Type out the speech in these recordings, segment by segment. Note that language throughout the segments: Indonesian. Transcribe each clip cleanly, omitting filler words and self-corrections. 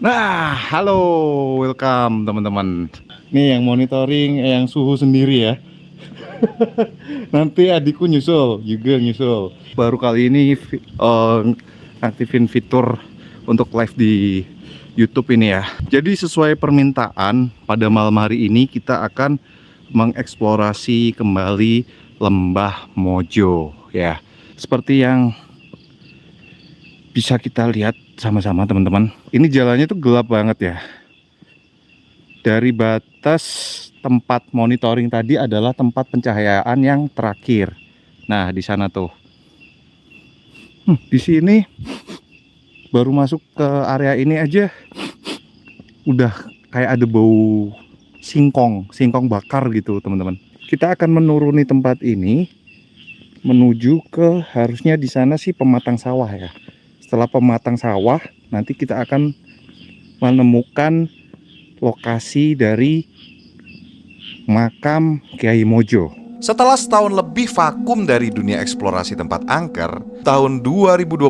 Nah, halo, welcome teman-teman. Nih yang monitoring, yang suhu sendiri ya. Nanti adikku nyusul, juga nyusul. Baru kali ini aktifin fitur untuk live di YouTube ini ya. Jadi sesuai permintaan, pada malam hari ini kita akan mengeksplorasi kembali Lembah Mojo ya. Seperti yang bisa kita lihat sama-sama teman-teman. Ini jalannya tuh gelap banget ya. Dari batas tempat monitoring tadi adalah tempat pencahayaan yang terakhir. Nah, di sana tuh. Di sini baru masuk ke area ini aja udah kayak ada bau singkong, singkong bakar gitu, teman-teman. Kita akan menuruni tempat ini menuju ke, harusnya di sana sih pematang sawah ya. Setelah pematang sawah, nanti kita akan menemukan lokasi dari makam Kiai Mojo. Setelah setahun lebih vakum dari dunia eksplorasi tempat angker, tahun 2025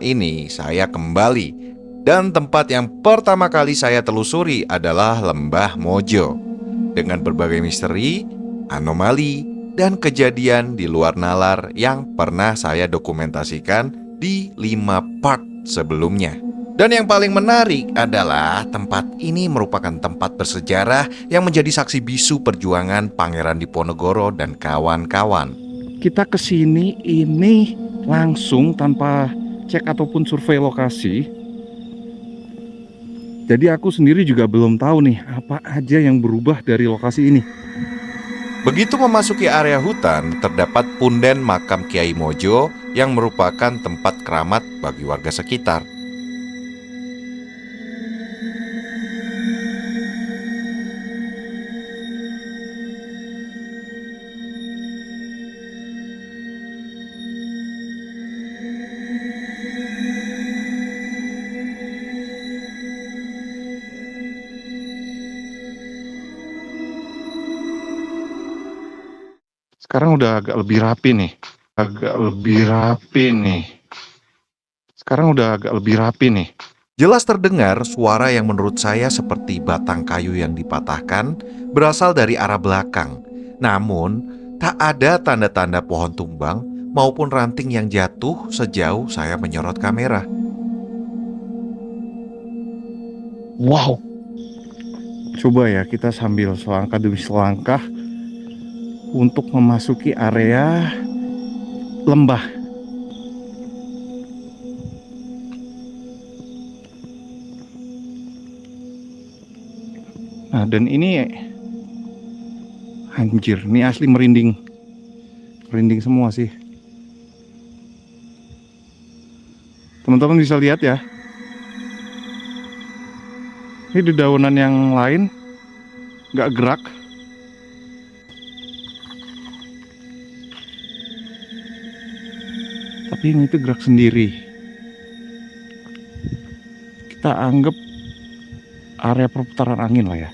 ini saya kembali. Dan tempat yang pertama kali saya telusuri adalah Lembah Mojo. Dengan berbagai misteri, anomali, dan kejadian di luar nalar yang pernah saya dokumentasikan di 5 part sebelumnya. Dan yang paling menarik adalah tempat ini merupakan tempat bersejarah yang menjadi saksi bisu perjuangan Pangeran Diponegoro dan kawan-kawan. Kita kesini ini langsung tanpa cek ataupun survei lokasi. Jadi aku sendiri juga belum tahu nih apa aja yang berubah dari lokasi ini. Begitu memasuki area hutan, terdapat punden makam Kiai Mojo yang merupakan tempat keramat bagi warga sekitar. Sekarang udah agak lebih rapi nih. Jelas terdengar suara yang menurut saya seperti batang kayu yang dipatahkan berasal dari arah belakang. Namun, tak ada tanda-tanda pohon tumbang maupun ranting yang jatuh sejauh saya menyorot kamera. Wow. Coba ya kita sambil selangkah demi selangkah untuk memasuki area lembah. Nah, dan ini anjir, ini asli merinding. Merinding semua sih. Teman-teman bisa lihat ya. Ini dedaunan yang lain nggak gerak. Tapi ini tuh gerak sendiri. Kita anggap area perputaran angin lah ya.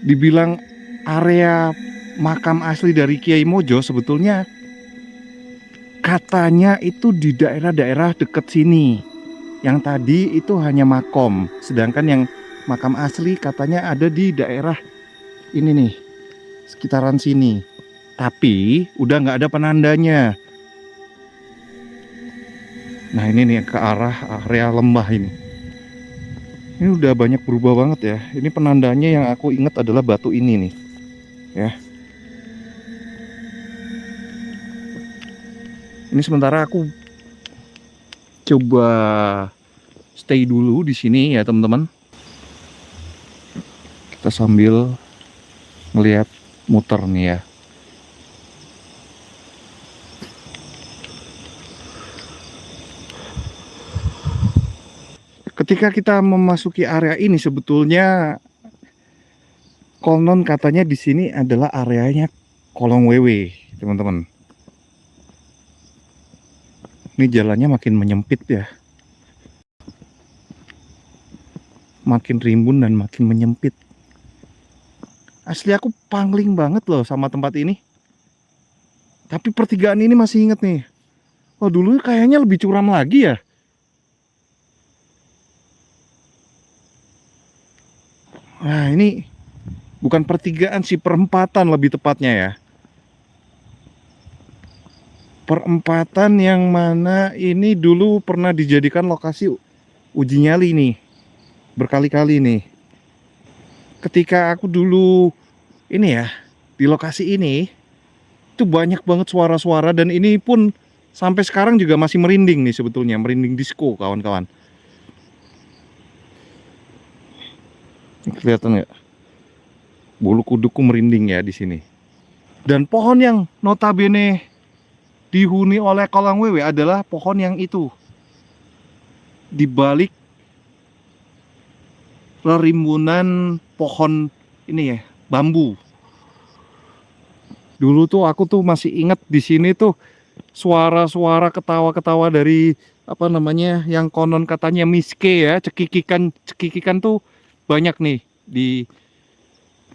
Dibilang area makam asli dari Kiai Mojo, sebetulnya katanya itu di daerah-daerah dekat sini. Yang tadi itu hanya makom, sedangkan yang makam asli katanya ada di daerah ini nih, sekitaran sini. Tapi udah nggak ada penandanya. Nah ini nih ke arah area lembah ini. Ini udah banyak berubah banget ya. Ini penandanya yang aku ingat adalah batu ini nih. Ya. Ini sementara aku coba stay dulu di sini ya teman-teman. Kita sambil melihat muter nih ya. Ketika kita memasuki area ini sebetulnya konon katanya di sini adalah areanya kolong wewe, teman-teman. Ini jalannya makin menyempit ya. Makin rimbun dan makin menyempit. Asli aku pangling banget loh sama tempat ini. Tapi pertigaan ini masih inget nih. Oh dulu kayaknya lebih curam lagi ya. Nah, ini bukan pertigaan sih, perempatan lebih tepatnya ya. Perempatan yang mana ini dulu pernah dijadikan lokasi uji nyali nih, berkali-kali nih. Ketika aku dulu ini ya, di lokasi ini, itu banyak banget suara-suara, dan ini pun sampai sekarang juga masih merinding nih sebetulnya, merinding disco kawan-kawan. Kelihatan nggak? Bulu kuduku merinding ya di sini. Dan pohon yang notabene dihuni oleh kolang wewe adalah pohon yang itu, di balik rimbunan pohon ini ya, bambu. Dulu tuh aku tuh masih ingat di sini tuh suara-suara ketawa-ketawa dari apa namanya, yang konon katanya miske ya, cekikikan tuh banyak nih di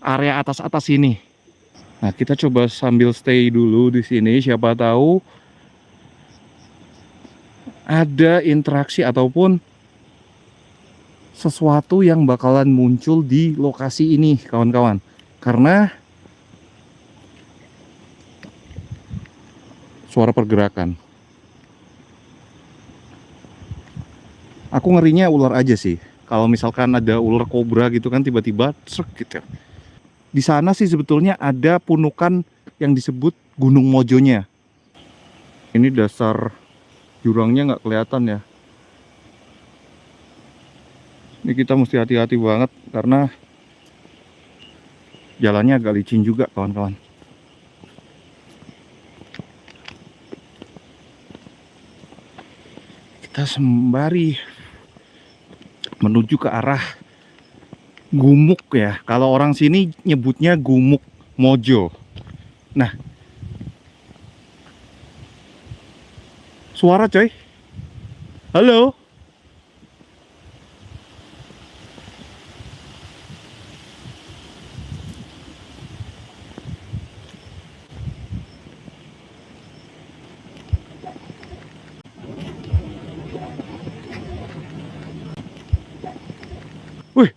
area atas-atas ini. Nah, kita coba sambil stay dulu di sini, siapa tahu ada interaksi ataupun sesuatu yang bakalan muncul di lokasi ini, kawan-kawan. Karena suara pergerakan. Aku ngerinya ular aja sih. Kalau misalkan ada ular kobra gitu kan tiba-tiba srek gitu. Di sana sih sebetulnya ada punukan yang disebut Gunung Mojonya. Ini dasar jurangnya nggak kelihatan ya. Ini kita mesti hati-hati banget karena jalannya agak licin juga, kawan-kawan. Kita sembari menuju ke arah Gumuk ya. Kalau orang sini nyebutnya Gumuk Mojo. Nah, suara coy. Halo. Wih.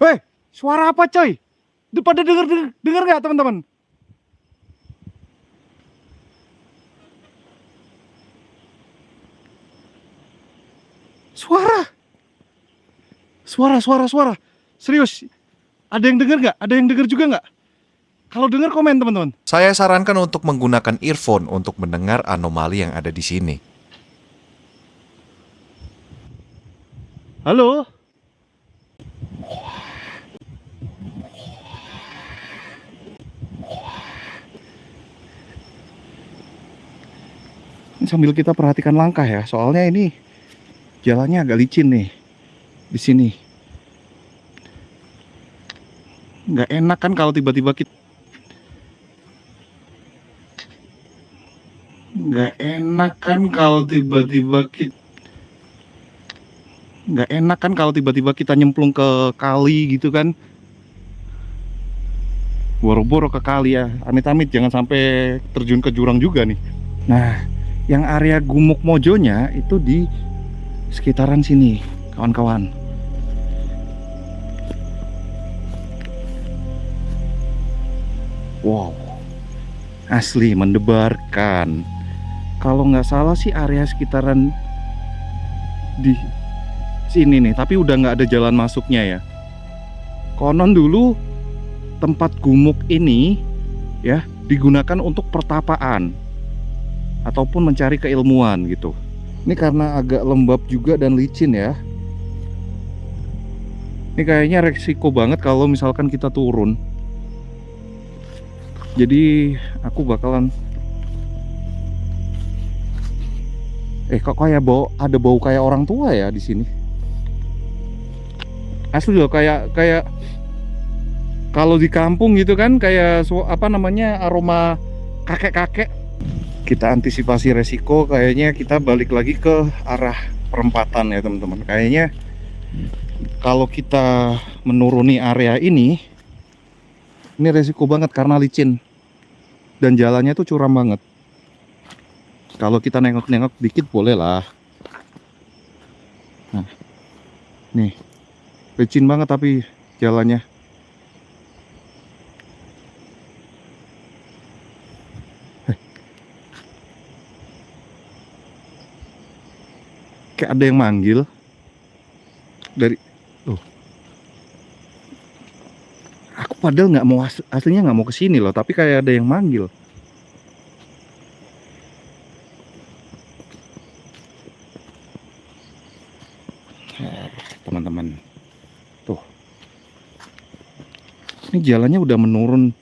Weh, suara apa coy? Pada denger nggak teman-teman? Suara. Serius. Ada yang denger nggak? Ada yang denger juga nggak? Kalau denger komen teman-teman. Saya sarankan untuk menggunakan earphone untuk mendengar anomali yang ada di sini. Halo. Sambil kita perhatikan langkah ya, soalnya ini jalannya agak licin nih di sini. Nggak enak kan kalau tiba-tiba kita nggak enak kan kalau tiba-tiba kita nyemplung ke kali gitu kan. Boro-boro ke kali ya, amit-amit jangan sampai terjun ke jurang juga nih. Nah, yang area Gumuk Mojonya itu di sekitaran sini, kawan-kawan. Wow, asli mendebarkan. Kalau nggak salah sih area sekitaran di sini nih, tapi udah nggak ada jalan masuknya ya. Konon dulu tempat gumuk ini ya digunakan untuk pertapaan ataupun mencari keilmuan gitu. Ini karena agak lembab juga dan licin ya. Ini kayaknya resiko banget kalau misalkan kita turun. Jadi aku bakalan kok kayak ada bau kayak orang tua ya di sini. Asli loh, kayak kalau di kampung gitu kan, kayak apa namanya, aroma kakek-kakek. Kita antisipasi resiko, kayaknya kita balik lagi ke arah perempatan ya teman-teman. Kayaknya kalau kita menuruni area ini resiko banget karena licin dan jalannya tuh curam banget. Kalau kita nengok-nengok dikit boleh lah. Nah, nih Licin banget tapi jalannya. Kayak ada yang manggil dari tuh. Aku padahal nggak mau aslinya nggak mau kesini loh, tapi kayak ada yang manggil. Teman-teman, tuh. Ini jalannya udah menurun,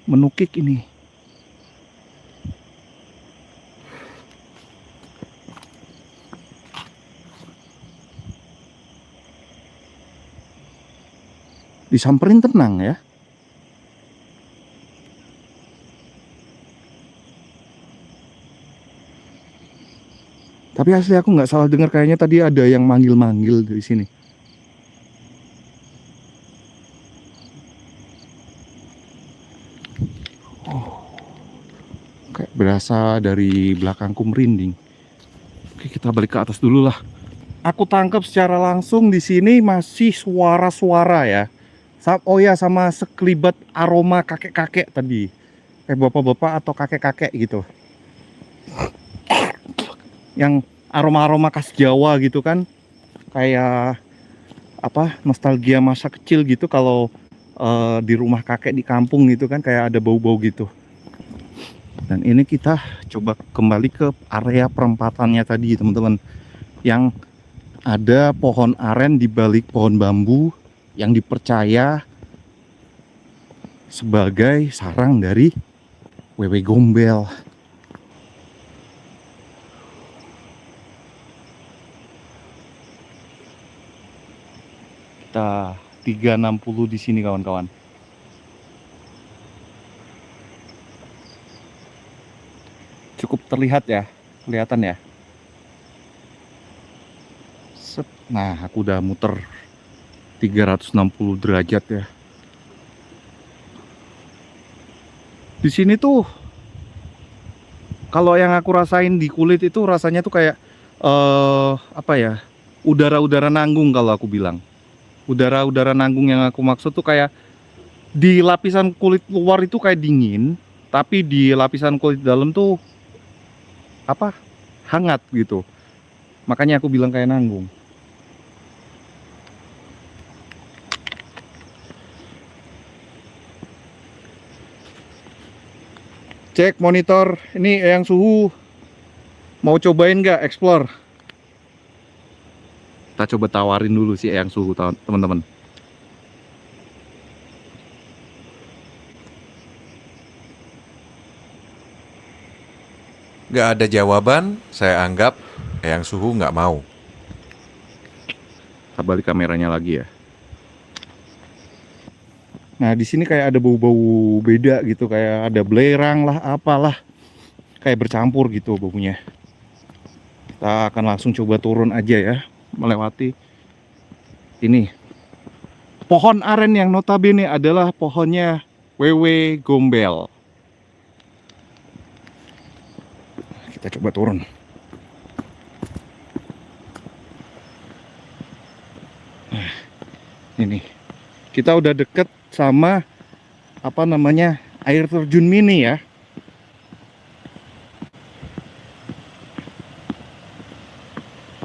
menukik ini. Disamperin tenang ya. Tapi asli aku nggak salah dengar, kayaknya tadi ada yang manggil-manggil di sini. Oh, kayak berasa dari belakangku merinding. Oke, kita balik ke atas dulu lah. Aku tangkap secara langsung di sini masih suara-suara ya. Oh ya, sama sekelibat aroma kakek-kakek tadi. Kayak bapak-bapak atau kakek-kakek gitu. Yang aroma-aroma khas Jawa gitu kan. Kayak apa, nostalgia masa kecil gitu kalau di rumah kakek di kampung gitu kan, kayak ada bau-bau gitu. Dan ini kita coba kembali ke area perempatannya tadi teman-teman, yang ada pohon aren di balik pohon bambu yang dipercaya sebagai sarang dari wewe gombel. Kita 360 di sini kawan-kawan. Cukup terlihat ya, kelihatan ya. Set. Nah, aku udah muter 360 derajat ya. Di sini tuh kalau yang aku rasain di kulit itu rasanya tuh kayak apa ya? Udara-udara nanggung kalau aku bilang. Udara-udara nanggung yang aku maksud tuh kayak di lapisan kulit luar itu kayak dingin, tapi di lapisan kulit dalam tuh apa? Hangat gitu. Makanya aku bilang kayak nanggung. Cek monitor, ini yang suhu. Mau cobain nggak explore? Kita coba tawarin dulu sih yang suhu teman-teman. Nggak ada jawaban, saya anggap yang suhu nggak mau. Kita balik kameranya lagi ya. Nah, di sini kayak ada bau-bau beda gitu, kayak ada belerang lah, apalah. Kayak bercampur gitu baunya. Kita akan langsung coba turun aja ya, melewati ini. Pohon aren yang notabene adalah pohonnya wewe gombel. Kita coba turun. Nah, ini. Kita udah deket sama apa namanya, air terjun mini ya.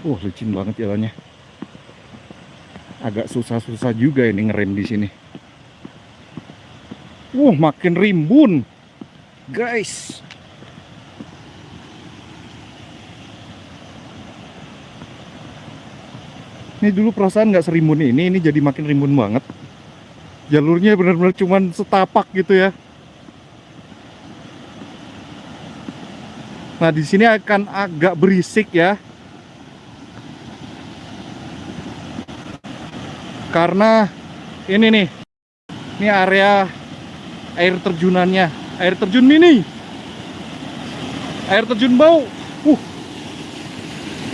Licin banget jalannya. Agak susah-susah juga ini ngerem di sini. Makin rimbun, guys. Ini dulu perasaan nggak serimbun ini jadi makin rimbun banget. Jalurnya benar-benar cuman setapak gitu ya. Nah, di sini akan agak berisik ya. Karena ini nih. Ini area air terjunannya, air terjun mini. Air terjun bau.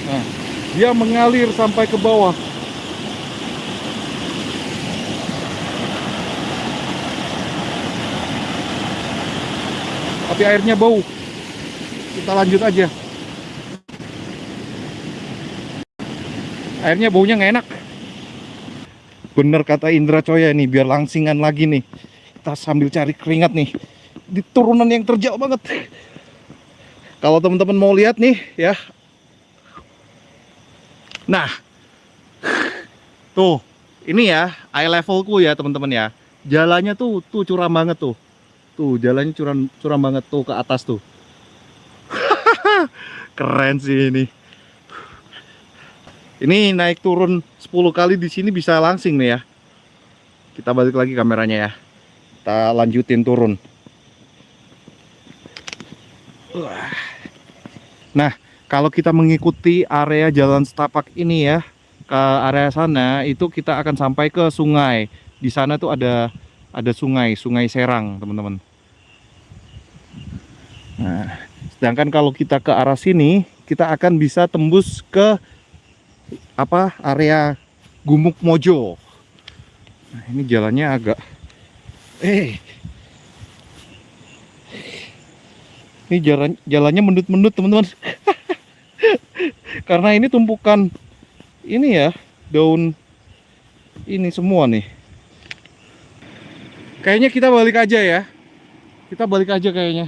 Nah, dia mengalir sampai ke bawah. Tapi airnya bau. Kita lanjut aja. Airnya baunya nggak enak. Bener kata Indra Coya nih, biar langsingan lagi nih. Kita sambil cari keringat nih. Di turunan yang terjal banget. Kalau teman-teman mau lihat nih ya. Nah. Tuh, ini ya eye levelku ya teman-teman ya. Jalannya tuh curam banget tuh. Tuh, jalannya curam banget tuh ke atas tuh. Keren sih ini. Ini naik turun 10 kali di sini bisa langsing nih ya. Kita balik lagi kameranya ya. Kita lanjutin turun. Nah, kalau kita mengikuti area jalan setapak ini ya, ke area sana itu kita akan sampai ke sungai. Di sana tuh ada sungai Serang, teman-teman. Nah, sedangkan kalau kita ke arah sini, kita akan bisa tembus ke area Gumuk Mojo. Nah, ini jalannya agak ini jalannya mendut-mendut teman-teman. Karena ini tumpukan ini ya, daun ini semua nih. Kayaknya kita balik aja ya. Kita balik aja kayaknya.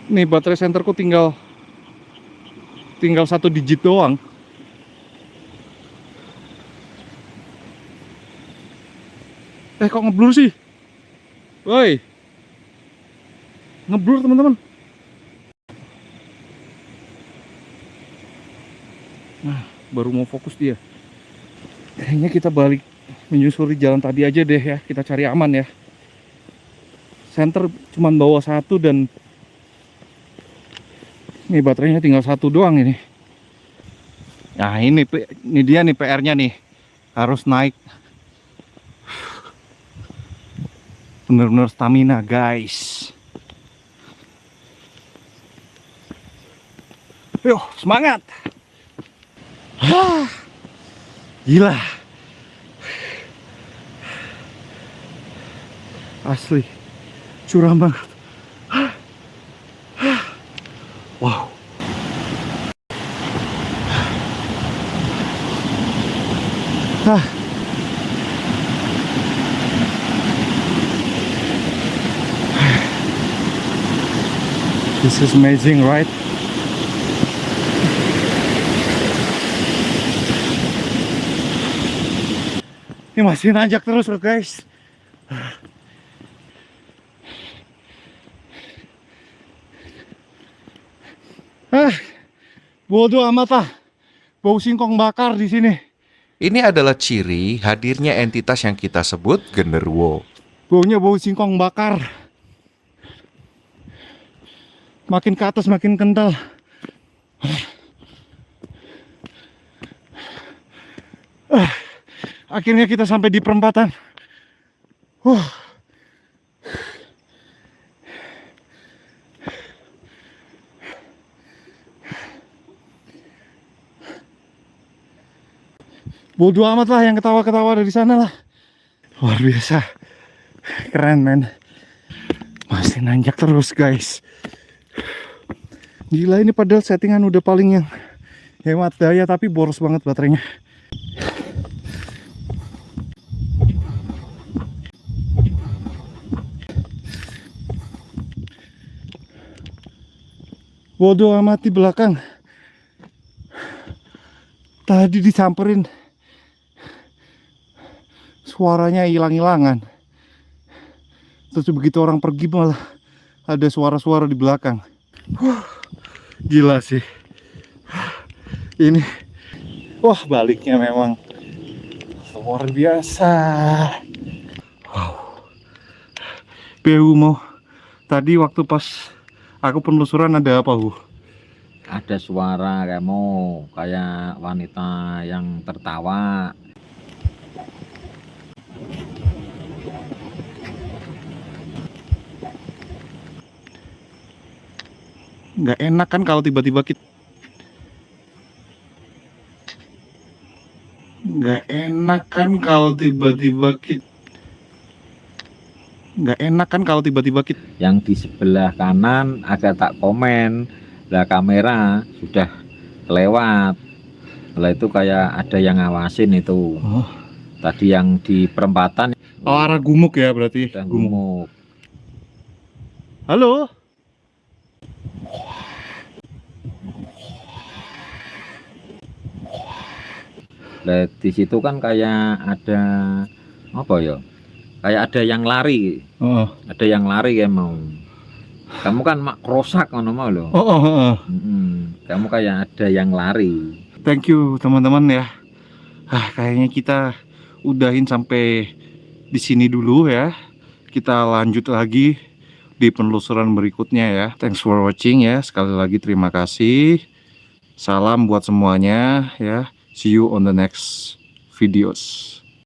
Nih baterai senterku tinggal 1 digit doang. Kok ngeblur sih? Woi. Ngeblur teman-teman. Nah, baru mau fokus dia. Kayaknya kita balik menyusuri jalan tadi aja deh ya. Kita cari aman ya. Senter cuman bawa 1 dan nih baterainya tinggal 1 doang ini. Nah, ini dia nih PR-nya nih. Harus naik. Bener-bener stamina guys. Yuk semangat. Gila. Asli curam banget. Wow. This is amazing, right? Ini masih nanjak terus loh guys. Bodoh amat lah. Bau singkong bakar di sini. Ini adalah ciri hadirnya entitas yang kita sebut genderuwo. Baunya bau singkong bakar. Makin ke atas makin kental. Akhirnya kita sampai di perempatan. Bodoh amat lah yang ketawa-ketawa dari sana lah. Luar biasa. Keren men. Masih nanjak terus guys. Gila, ini padahal settingan udah paling yang hemat daya, tapi boros banget baterainya. Bodoh amat di belakang. Tadi disamperin. Suaranya hilang-hilangan. Terus begitu orang pergi malah ada suara-suara di belakang. Gila sih. Ini wah, baliknya memang luar biasa. Wow. PU mau tadi waktu pas aku penelusuran ada apa, Bu? Ada suara kayak wanita yang tertawa. Nggak enak kan kalau tiba-tiba kita nggak enak kan kalau tiba-tiba kita Yang di sebelah kanan agak tak komen, lah kamera sudah lewat. Setelah itu kayak ada yang ngawasin itu. Oh, Tadi yang di perempatan Oh, arah Gumuk ya berarti. udah Gumuk. gemuk. Halo. Lah di situ kan kayak ada apa ya? Kayak ada yang lari, Oh, ada yang lari kayak mau. Kamu kan mak krosak ngono mau loh. oh, oh, oh. Kamu kayak ada yang lari. Thank you teman-teman ya. Kayaknya kita udahin sampai di sini dulu ya. Kita lanjut lagi di penelusuran berikutnya ya. Thanks for watching ya. Sekali lagi terima kasih. Salam buat semuanya ya. See you on the next videos.